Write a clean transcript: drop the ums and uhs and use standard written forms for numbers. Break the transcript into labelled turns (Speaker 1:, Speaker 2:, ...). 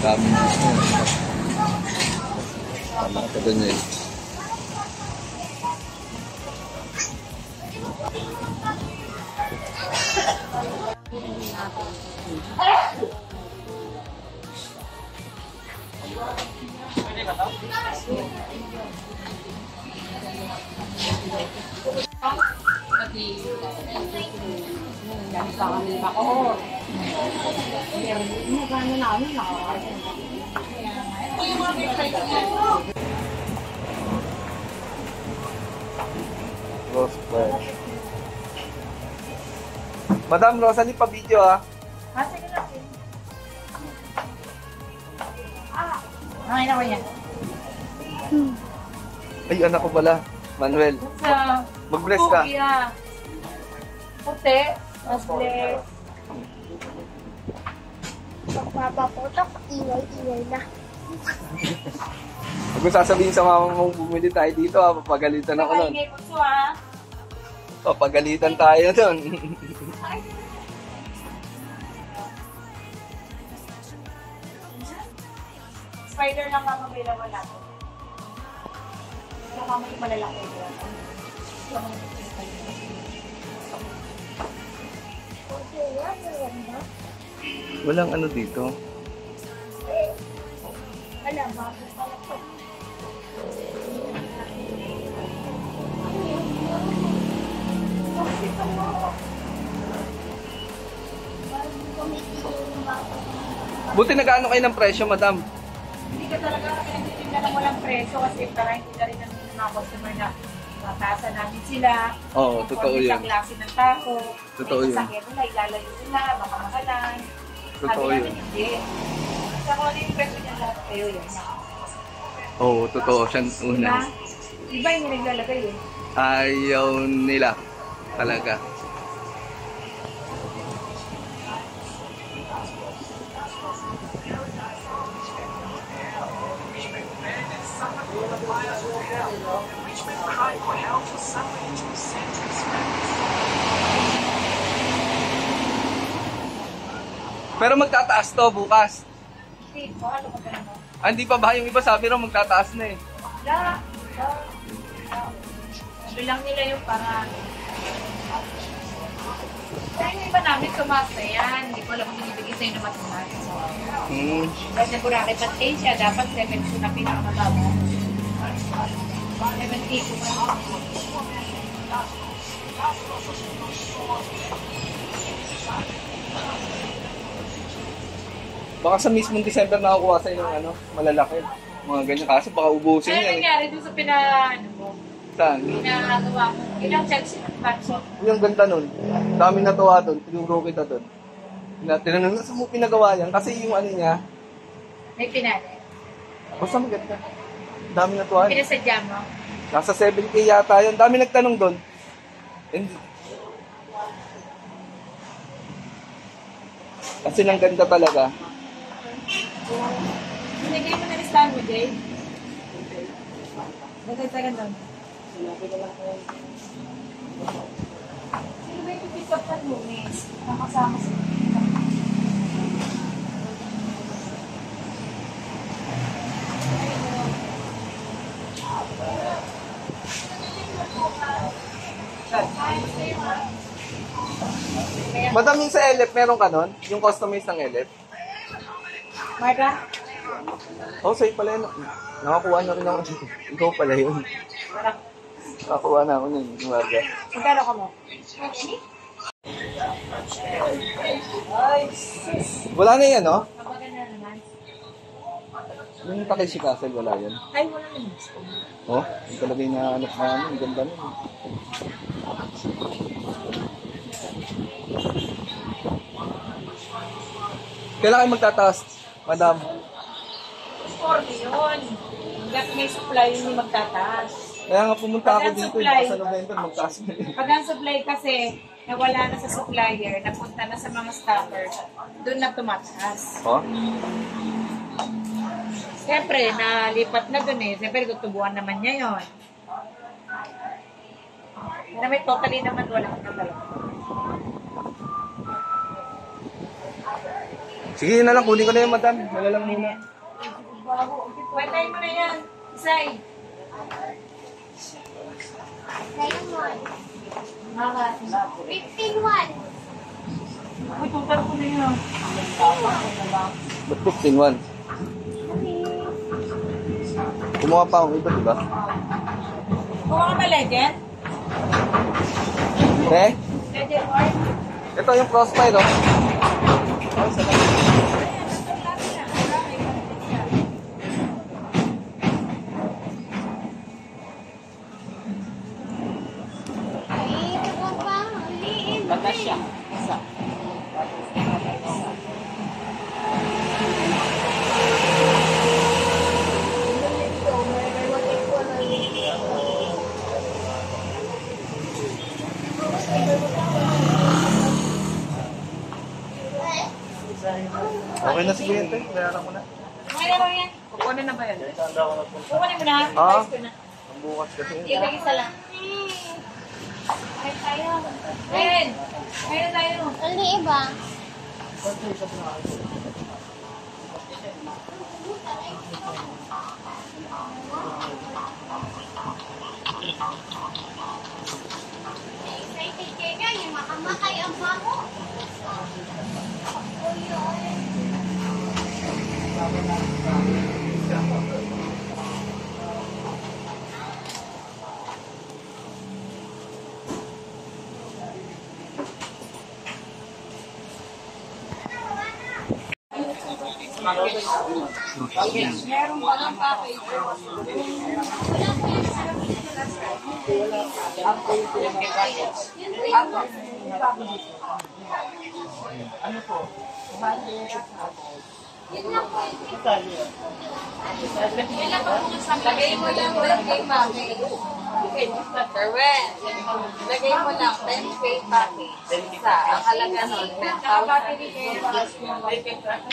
Speaker 1: Dami na ito. Tama ka doon yun. Rose fresh. Madam Rosalie, pa-video ah.
Speaker 2: Sige lang. Okay na ba yan?
Speaker 1: Ay, anak ko pala. Manuel. Mag-bless ka.
Speaker 2: Puti. Mas bless.
Speaker 3: Pagpapaputok, iway-iway na.
Speaker 1: Huwag mo sasabihin sa mama mong bumili tayo dito ha. Papagalitan ako nun.
Speaker 2: Ingay puso ha.
Speaker 1: Papagalitan tayo nun.
Speaker 2: Spider lang ang available natin. Wala ka mo yung malalaki.
Speaker 1: Walang ano dito.
Speaker 3: Alam, bakit pala po?
Speaker 1: Buti nag-ano kayo ng presyo, madam?
Speaker 2: Hindi ka talaga pinagtitinda ng walang preso kasi para hindi na rin ang mga customer na mataasan namin sila.
Speaker 1: Oo, totoo yun.
Speaker 2: Sa klase ng tao.
Speaker 1: Totoo yun.
Speaker 2: May sasakyan nila, ilalayo nila, baka makalan.
Speaker 1: Totoo
Speaker 2: Sabi
Speaker 1: yun.
Speaker 2: namin hindi. Sa kung ano yung preso niya lahat kayo yan.
Speaker 1: Oo, totoo. Siya una.
Speaker 2: Iba yung naglalagay eh.
Speaker 1: Ayaw nila. Talaga. Pero magtataas to bukas.
Speaker 2: Hindi, ano ka ba naman?
Speaker 1: Ah, hindi pa ba? Yung iba sabi raw magtataas na eh.
Speaker 2: Wala. Sabi lang nila yung para... Kaya yung iba namin tumaas na yan. Hindi ko alam kung binibigay sa'yo na matumas. Kasi Boracay Patensia, dapat 70 na pinakamababa. 70 ko pa.
Speaker 1: Baka sa mismong December nakakuha sa'yo ng ano, malalaki. Mga ganyan. Kaso baka ubusin
Speaker 2: Ano
Speaker 1: yan.
Speaker 2: nangyari dun sa ano mo?
Speaker 1: Saan?
Speaker 2: Pinagawa mo? Ilang checks yung bansot?
Speaker 1: Yung ganda nun. Dami natuwa dun. Tinuro kita dun. Tinanong na saan mo pinagawa yan. Kasi yung ano niya,
Speaker 2: May pinali.
Speaker 1: basta maganda. Dami natuwa.
Speaker 2: Pinasadya mo?
Speaker 1: Nasa 7K yata yun. Dami nagtanong dun. And, kasi nang ganda talaga.
Speaker 2: Sinigay mo na listahan mo, Jay? Nagagtagan doon. Sino ba yung pick up na lunes? Nakasama sa
Speaker 1: Madam, yung sa LF, meron ka nun? Yung customized ng LF?
Speaker 2: Marta?
Speaker 1: Oh, sa'yo pala yun. Nakakuha na rin ako. Ikaw pala yun. Nakakuha na ako nun, yung Marga.
Speaker 2: Magkano ka mo?
Speaker 1: Wala na yan, no?
Speaker 2: Maganda naman.
Speaker 1: Yung Takeshi Castle, wala yan.
Speaker 2: Ay, wala naman.
Speaker 1: Oh, yung talaga yung nahanap na ano, yung ganda nun. Kailan kayo magtataas, madam?
Speaker 2: For yun. Hanggat may supply, hindi magtataas.
Speaker 1: Kaya nga pumunta ako dito, yung sa November, magtaas na yun.
Speaker 2: Pag ang supply kasi, nawala na sa supplier, napunta na sa mga stockers, doon na tumataas.
Speaker 1: Oh?
Speaker 2: Siyempre, nalipat na doon eh. Siyempre, tutubuan naman niya yun. Pero may totally naman wala na talaga.
Speaker 1: Sige na lang, kunin ko na yung madam. Wala lang muna.
Speaker 2: Pwede mo na yan. Isay.
Speaker 3: Diamond.
Speaker 2: Maka.
Speaker 3: 15-1.
Speaker 2: Uy, tutar ko na yun.
Speaker 1: Ba't 15-1? Kumuha pa akong iba, diba?
Speaker 2: Kuha ka ba legend?
Speaker 1: Eh?
Speaker 2: Legend or?
Speaker 1: Ito yung crossfire, oh. Oh, salamat.
Speaker 3: Ay, ito pa. Liin.
Speaker 4: Baka siya. Isa.
Speaker 1: Okay na sige ito. Bayaran ko na.
Speaker 2: Okay na ba yan? Kukunin na ba yan? Kukunin mo na.
Speaker 1: Ah.
Speaker 2: Price ko na.
Speaker 1: Ang bukas kasi.
Speaker 2: Yung isa lang.
Speaker 3: Ay, tayo.
Speaker 2: Ayun. Ayun tayo.
Speaker 3: Ang liin ba? Excited kayo yung makamatay ang bako.
Speaker 2: Meron pa ng package. Lagay mo lang birthday package. Terwin, lagay mo lang 10K package. Isa, ang halaga nun, 10,000.